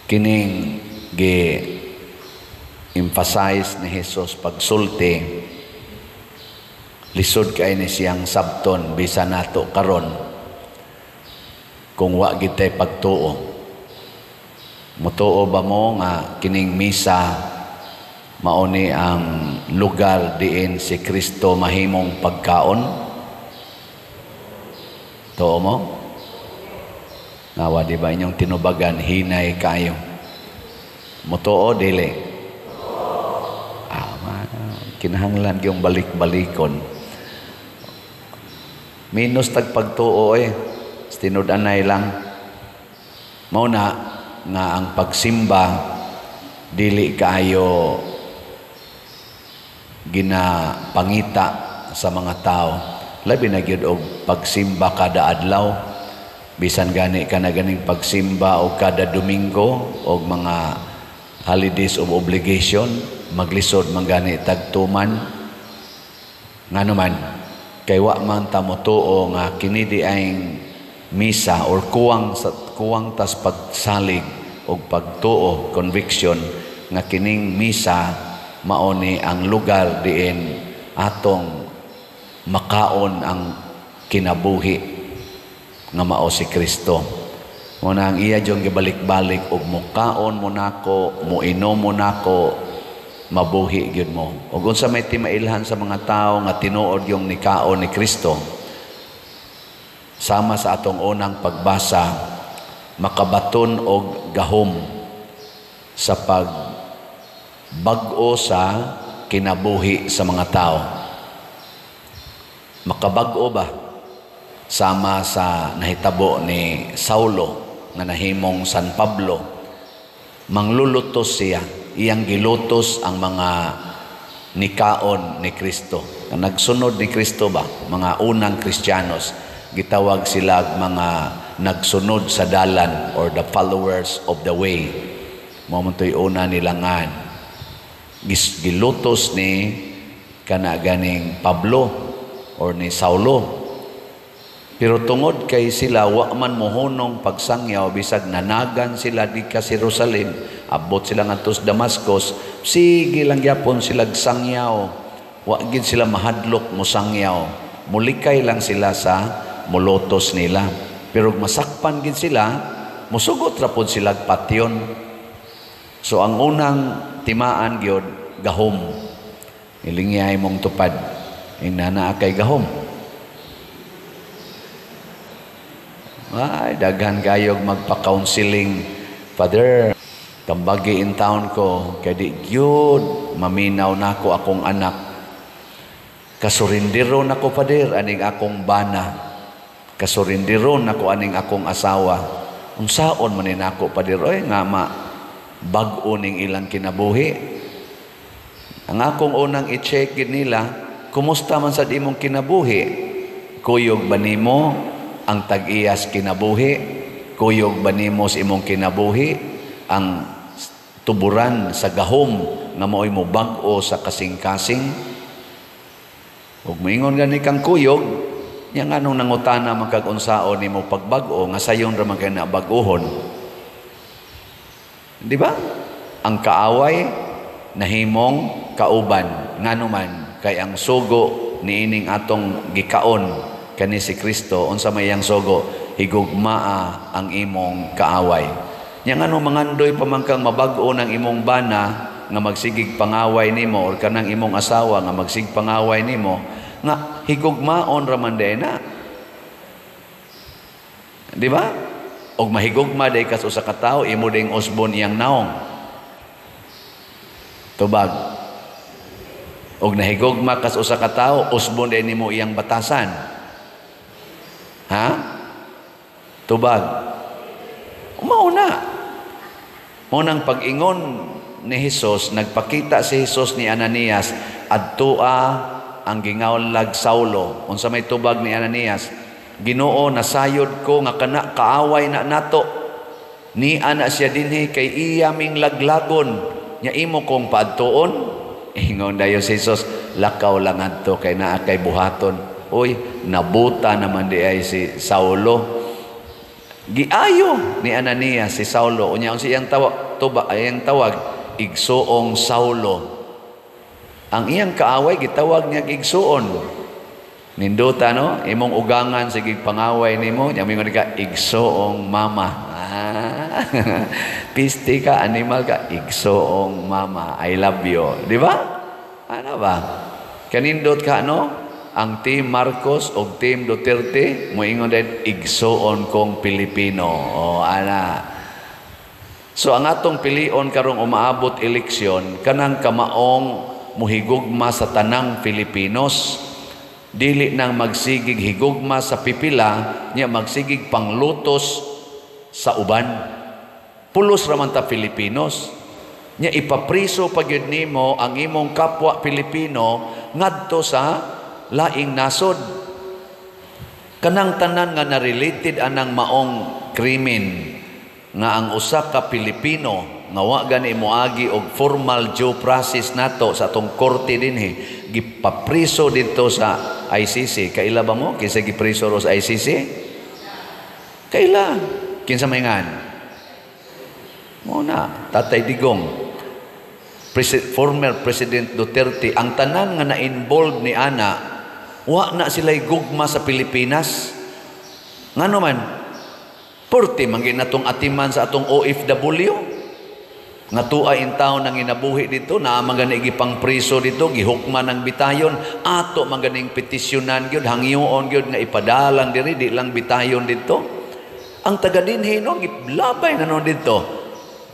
kining gi-emphasize ni Jesus pagsulti, lisod kay ni siyang sabton bisan nato karon kung wa gid tay pagtuo. Mutuo ba mo nga kining misa mao ni ang lugar diin si Kristo mahimong pagkaon? Tuo mo? Nawa di ba inyong tinubagan hinay kayo? Mutuo dili? Kinahanglan yung balik-balikon. Minus tagpagtuo tinud-anay lang. Mao na nga ang pagsimba dili kayo ginapangita sa mga tao. Labi na gyud og pagsimba kada adlaw. Bisan gani ka na ganing pagsimba o kada Domingo o mga holidays of obligation, maglisod man gani tagtuman. Ngano man, kay wa man ta motuo nga kini di ay misa or kuwang tas pagsalig o pagtuo, conviction, nga kining misa maoni ang lugar diin atong makaon ang kinabuhi nga mao si Kristo. Muna ang iya diyong gibalik-balik og mukaon mo nako, muinom mo nako, mabuhi gyud mo. Ug unsa may timailhan sa mga tao nga tinuod yung nikaon ni Kristo, sama sa atong unang pagbasa, makabaton og gahom sa pagbag-o sa kinabuhi sa mga tao. Makabag-o ba? Sama sa nahitabo ni Saulo nga nahimong San Pablo, manglulutos siya, iyang gilutos ang mga nikaon ni Kristo. Nagsunod ni Kristo ba? Mga unang Kristiyanos, gitawag sila mga nagsunod sa dalan or the followers of the way. Mamuntoy una nilangan. Gilutos ni kanaganing Pablo or ni Saulo. Pero tungod kay sila wa man mohunong pagsangyaw, bisag nanagan sila di ka Jerusalem, abot sila ngadto sa Damascus, sige lang gyapon sila sangyaw. Wa gid sila mahadlok mo sangyaw. Mulikay lang sila sa molotos nila. Pero masakpan gid sila, musugot ra pod sila patyon. So ang unang timaan gyud gahom. Ilingyay mong tupad. Inana kay gahom. Ay, daghan kayog magpa-counseling. Father, tambagi in town ko, kaya di gyud maminaw nako akong anak. Kasurindiro nako, Father, aning akong bana. Kasurindiro nako aning akong asawa. Unsaon man ni nako, Father, oy nga bag-o ning ilang kinabuhi. Ang akong unang i-check nila, kumusta man sa imong kinabuhi? Kuyog ba nimo ang tag-iyas kinabuhi? Kuyog ba nimo sa imong kinabuhi ang tuburan sa gahom nga mao'y mo bag-o sa kasing-kasing? Ug moingon gani kang kuyog, nya nganong nangutana magkag-unsaon nimo pagbag-o nga sayon ra man kay nabag-ohon? Di ba? Ang kaaway nahimong kauban, ngano man kay ang sugo niining atong gikaon kani si Kristo, unsa may yang sugo, higugmaa ang imong kaaway. Nya ngano mangandoy pa man kang mabag-o ng imong bana nga magsigig pangaway nimo or kanang imong asawa nga magsig pangaway nimo, nga higugmaon ra man na. Di ba? Og mahigugma day kas usa ka tawo, imo ding usbon iyang naong. Tubag. Og nahigugma kas usa ka tawo, usbon day nimo iyang batasan. Ha? Tubag. Umauna. Unang pag-ingon ni Jesus, nagpakita si Jesus ni Ananias, adtua ang gingawlag Saulo. Unsa may tubag ni Ananias? Ginoo, nasayod ko nga kana kaaway na nato. Ni ana siya dinhi kay iya ming laglagon. Nya imo kong paadtuon. Ingon dayo si Jesus, lakaw lang adto kay naa kay buhaton. Uy, nabuta naman di ay si Saulo. Giayo ni Ananias si Saulo. Unya ang siyang tawag igsuong Saulo. Ang iyang kaaway gitawag niya igsuon. Ninduta no, imong ugangan sige pangaway nimo, nya mingon ka igsuong mama. Piste ka, animal ka, igsuong mama. I love you. Di ba? Ano ba? Kanindot ka no? Ang Team Marcos o Team Duterte, moingon din, igsuon kong Pilipino. O, ana. So, ang atong pilion karong umaabot eleksyon, kanang kamaong muhigugma sa tanang Filipinos, dili nang magsigig higugma sa pipila, niya magsigig panglutos sa uban. Pulos raman ta Filipinos. Niya ipapriso pagyud nimo ang imong kapwa Pilipino ngadto sa laing nasod. Kanang tanan nga na-related anang maong krimen nga ang usa ka Pilipino nga wa gani moagi og formal due process nato sa atong korte dinhi gipapriso dito sa ICC. Kaila ba mo kinsa gipriso ro sa ICC? Kaila kinsa mayngan? Mo na Tatay Digong, former President Duterte, ang tanan nga na-involved ni ana wa na sila'y gugma sa Pilipinas. Nga naman, purti manggin natong atiman sa atong OFW. Nga tuay in taon nang inabuhi dito, na maganing gipang priso dito, gihukman ng bitayon, ato maganing petisyonan gyud, hangyoon gyud nga ipadalang diri, di lang bitayon dito. Ang taga dinhi no, giblabay na no dito.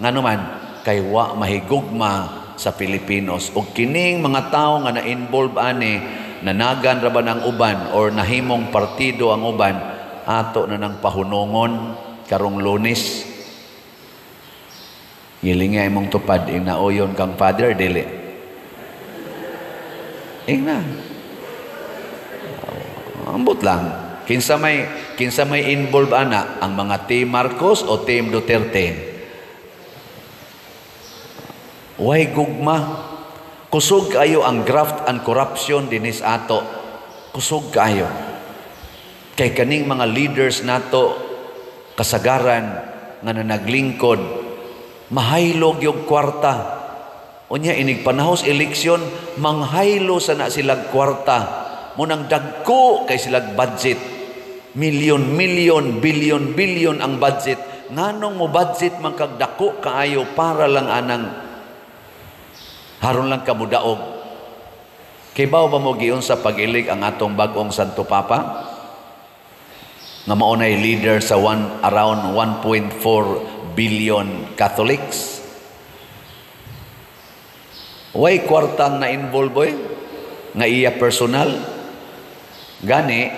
Nga naman, kay wa mahigugma sa Pilipinos. O kining mga tao nga na-involve ani, nanagan ra ba ng uban or nahimong partido ang uban, ato na ng pahunongon karong Lunes. Gilingay mong tupad inaoyon kang father dili. Ingna. Ambot lang. Kinsa may involve ana, ang mga Team Marcos o Team Duterte. Way gugma. Kusog kayo ang graft and corruption dinis ato. Kusog kayo. Kay kaning mga leaders nato kasagaran nga naglingkod, mahaylog yung kwarta. Unya inig panahos eleksyon, manghaylo sana silag kwarta. Munang dagko kay silag budget. Milyon, bilyon ang budget. Nganong mo budget man kag dako kaayo para lang anang haron lang kamudaog. Kay bao ba mo giun sa pag-ilig ang atong bag-ong Santo Papa? Nga maunay leader sa around 1.4 billion Catholics. Way kwartang na involve boy, nga iya personal. Gani,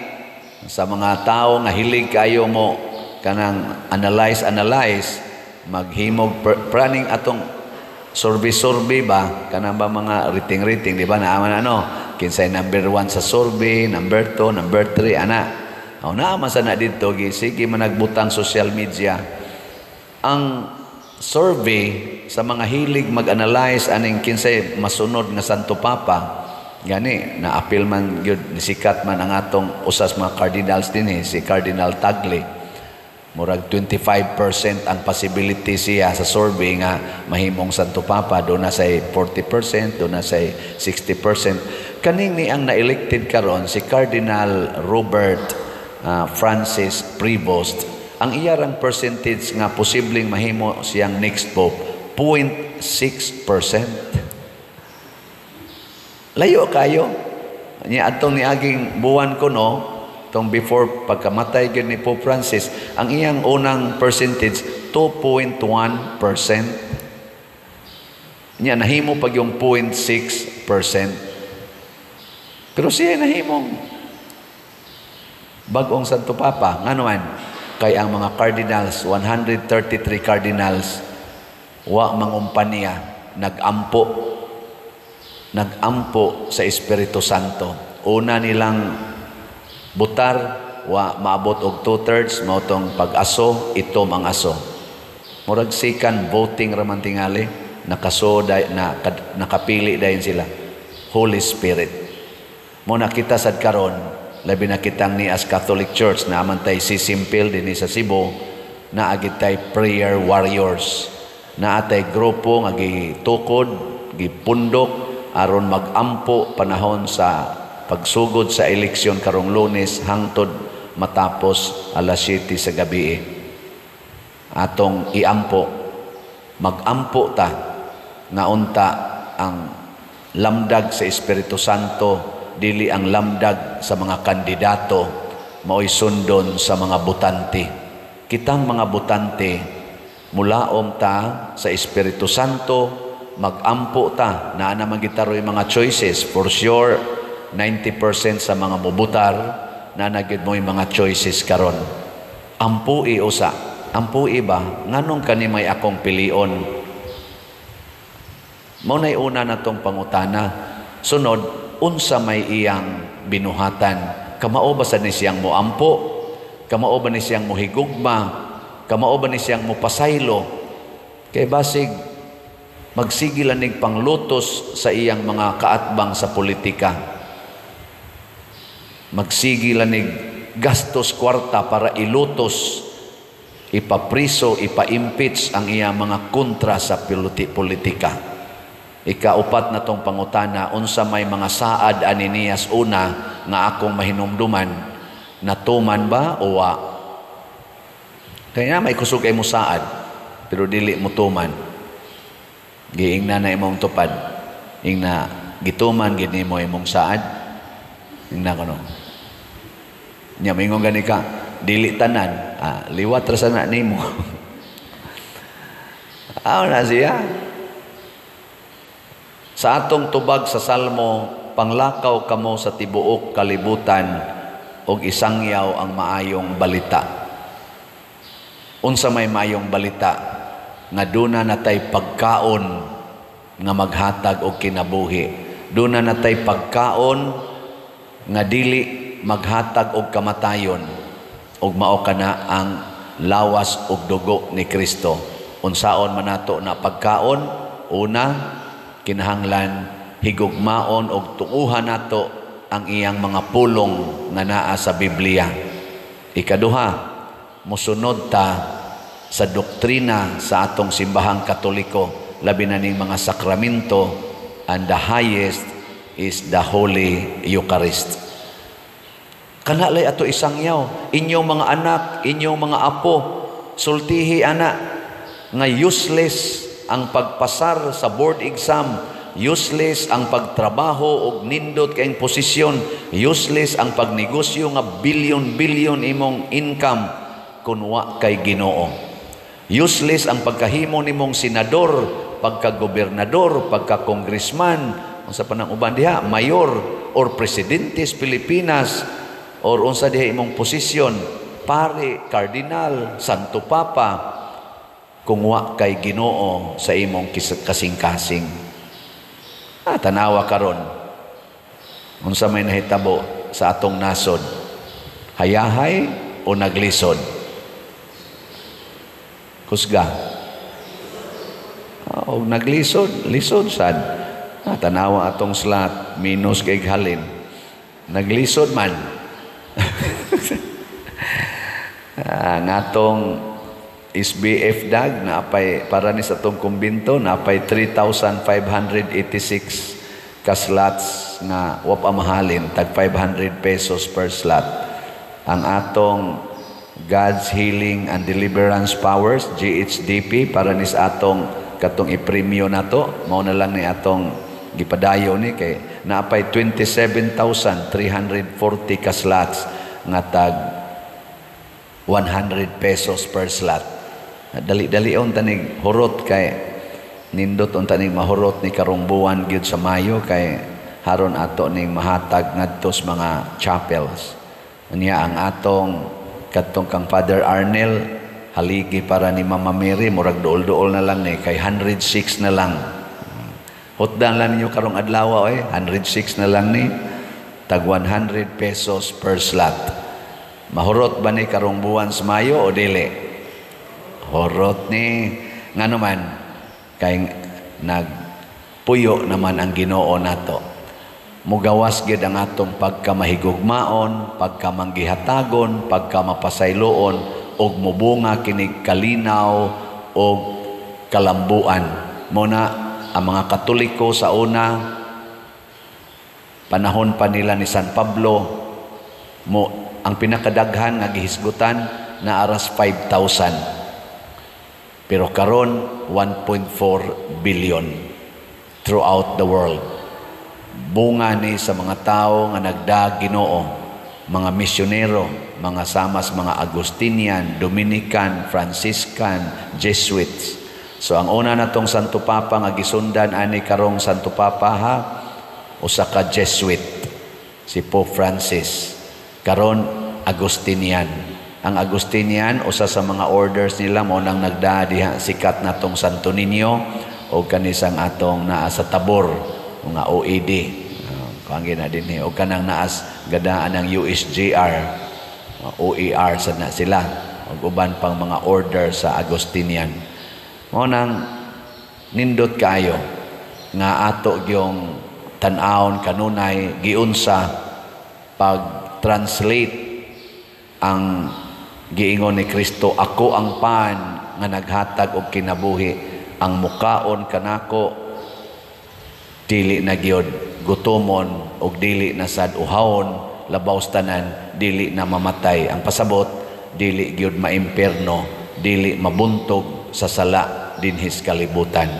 sa mga tao nga hilig kayo mo kanang analyze, maghimog planning atong survey ba, kanang ba mga rating, di ba? Naaman kinsay number 1 sa survey, number 2, number 3, ana. Naaman sana dito, sige managbutang social media. Ang survey sa mga hilig mag-analyze aning kinsay masunod nga Santo Papa, gani, na-appeal man yun, nisikat man ang atong usas mga cardinals din si Cardinal Tagle. Murag 25% ang possibility siya sa survey nga mahimong Santo Papa. Doon na say 40%, doon na say 60%. Kaning ni ang na-elected karon si Cardinal Robert Francis Prevost. Ang iyarang percentage nga posibleng mahimo siyang next Pope, 0.6%. Layo kayo. Niya atong niaging buwan ko no, tong before pagkamatay gyud ni Pope Francis, ang iyang unang percentage 2.1%. Niya nahimo pag yung 0.6%. Pero siya nahimong bag-ong Santo Papa. Nga naman, kay ang mga cardinals, 133 cardinals, wa mangumpanya, nagampo sa Espiritu Santo. Una nilang butar, wa maabot og 2/3 mao tong pag-aso, itom ang aso. Murag second voting raman tingali, nakapili dayon sila. Holy Spirit. Mo nakita sad karon, labi na kitang ni as Catholic Church na amantay si Simpil dinhi sa Cebu, na agitay prayer warriors. Na atay grupo nga gitukod, gipundok aron magampo panahon sa pagsugod sa eleksyon karong Lunes hangtod matapos alas 7 sa gabi. Atong iampo, magampo ta nga unta ang lamdag sa Espiritu Santo, dili ang lamdag sa mga kandidato, mao'y sundon sa mga butante. Kitang mga butante, mulaom ta sa Espiritu Santo, magampo ta na naman gitaroy mga choices. For sure, 90% sa mga mubutar na nagyud mo yung mga choices karon. Ampui usa. Ampui ba? Nganong kani may akong pilion? Mao nay una natong pangutana. Sunod, unsa may iyang binuhatan? Kamao ba sa ni siyang moampo? Kamao ba ni siyang mohigugma? Kamao ba ni siyang mopasaylo? Kay basig magsigilan ning panglutos sa iyang mga kaatbang sa politika. Magsigilan ning gastos kwarta para ilutos, ipapriso, ipa-impeach ang iyang mga kontra sa politika. Ikaupat na tong pangutana, unsa may mga saad ani niyas una nga akong mahinumduman, natuman ba o wa? Kaya may kusog ay mo saad, pero dili mo tuman. Giing na imong tupad, ing na gituman gini mo imong saad, ing na kuno. Nya mingon gani ka, dili tanan, liwat ra sana nimo. Na siya. Sa atong tubag sa Salmo, panglakaw kamo sa tibuok kalibutan og isangyaw ang maayong balita. Unsa may maayong balita nga duna natay pagkaon nga maghatag og kinabuhi. Duna natay pagkaon nga dili maghatag og kamatayon, ug mao kana ang lawas ug dugo ni Kristo. Unsaon man nato na pagkaon? Una, kinahanglan higugmaon og tuuhan nato ang iyang mga pulong nga naa sa Biblia. Ikaduha, musunod ta sa doktrina sa atong simbahang Katoliko, labi na ning mga sakramento, and the highest is the Holy Eucharist. Kanalay ato isangyaw, inyong mga anak, inyong mga apo, sultihi anak, nga useless ang pagpasar sa board exam, useless ang pagtrabaho og nindot kayong posisyon, useless ang pagnegosyo nga bilyon-bilyon imong income kung wa kay Ginoo. Useless ang pagkahimo nimong senador, pagka-gobernador, pagka-congressman, unsa pa nang uban diha, mayor or presidente sa Pilipinas, or unsa diha imong posisyon, pare, kardinal, santo papa, kung wa kay Ginoo sa imong kasing-kasing. Tanawa karon, unsa may nahitabo sa atong nasod, hayahay o naglisod? Kusga. O naglisod, lisod sad. Tanawa atong slat, minus kay halin. Naglisod man. Ngatong SBF DAG na apay para ni sa tong kumbinto na apay 3,586 ka slots nga wa pa mahalin, tag 500 pesos per slot. Ang atong God's Healing and Deliverance Powers, GHDP, para ni sa atong katong ipremyo nato, mao na lang ni atong gipadayo ni kay naapay 27,340 ka slots nga tag 100 pesos per slot. Dali-dalion tanig hurot kay nindot on tanig mahurot ni karong buwan gyud sa Mayo kay haron ato ning mahatag ngadto sa mga chapels. Unya ang atong katong kang Father Arnel haligi para ni Mama Mary murag duol-duol na lang ni kay 106 na lang. Hotdan lang ninyo karong adlaw 106 na lang ni tag 100 pesos per slot. Mahurot ba ni karong buwan sa Mayo o dili? Horot ni nga naman kay nagpuyo naman ang Ginoo nato. Mugawas gid ang atong pagkamahigugmaon, pagkamanggihatagon, pagkamapasayloon og mubunga kini kalinaw og kalambuan. Muna ang mga Katoliko sa una, panahon pa nila ni San Pablo, ang pinakadaghan nga gihisgutan na aras 5,000. Pero karon 1.4 billion throughout the world. Bunga ni sa mga tao nga nagdaag Ginoo, mga misyonero, mga samas, mga Agustinian, Dominican, Franciscan, Jesuits. So ang una natong Santo Papa nga gisundan ani karong Santo Papa ha, usa ka Jesuit, si Pope Francis. Karon Agustinian. Ang Agustinian usa sa mga orders nila mo nang nagdaa diha sikat natong Santo Niño o kanisang atong naa sa Tabor, mga OED. Kangi na din o kanang naas gadaan ng USGR, OER sa na sila o uban pang mga order sa Agustinian. Mo nang nindot kayo nga ato yung tan-awon kanunay giunsa pag-translate ang giingon ni Kristo, ako ang pan nga naghatag og kinabuhi, ang mukaon kanako dili na gyud gutomon og dili na sad uhawon, labaw tanan dili na mamatay. Ang pasabot dili gyud maimperno, dili mabuntog sa sala dinhis kalibutan.